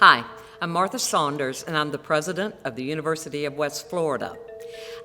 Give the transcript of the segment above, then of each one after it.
Hi, I'm Martha Saunders, and I'm the president of the University of West Florida.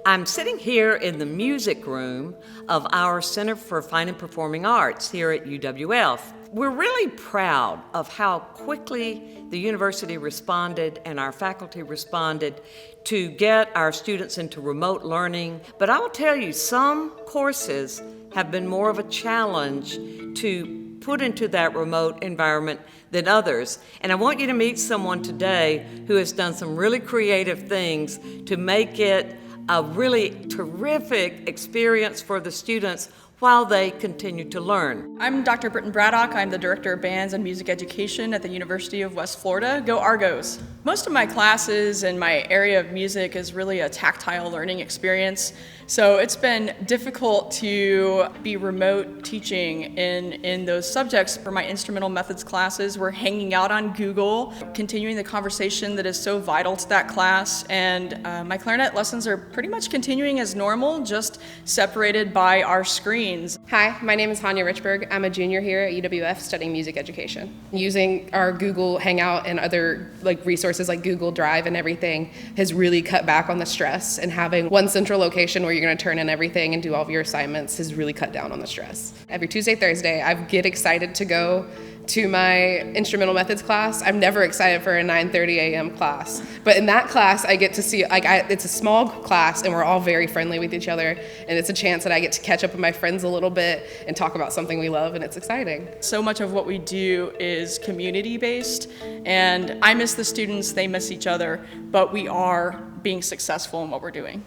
I'm sitting here in the music room of our Center for Fine and Performing Arts here at UWF. We're really proud of how quickly the university responded and our faculty responded to get our students into remote learning. But I will tell you, some courses have been more of a challenge to put into that remote environment than others. And I want you to meet someone today who has done some really creative things to make it a really terrific experience for the students while they continue to learn. I'm Dr. Britton Braddock. I'm the Director of Bands and Music Education at the University of West Florida. Go Argos! Most of my classes and my area of music is really a tactile learning experience. So it's been difficult to be remote teaching in those subjects. For my instrumental methods classes, we're hanging out on Google, continuing the conversation that is so vital to that class. And my clarinet lessons are pretty much continuing as normal, just separated by our screens. Hi, my name is Hanya Richberg. I'm a junior here at UWF studying music education. Using our Google Hangout and other resources like Google Drive and everything has really cut back on the stress, and having one central location where you're going to turn in everything and do all of your assignments has really cut down on the stress. Every Tuesday, Thursday, I get excited to go to my instrumental methods class. I'm never excited for a 9:30 a.m. class, but in that class I get to see, it's a small class and we're all very friendly with each other, and it's a chance that I get to catch up with my friends a little bit and talk about something we love, and it's exciting. So much of what we do is community-based, and I miss the students, they miss each other, but we are being successful in what we're doing.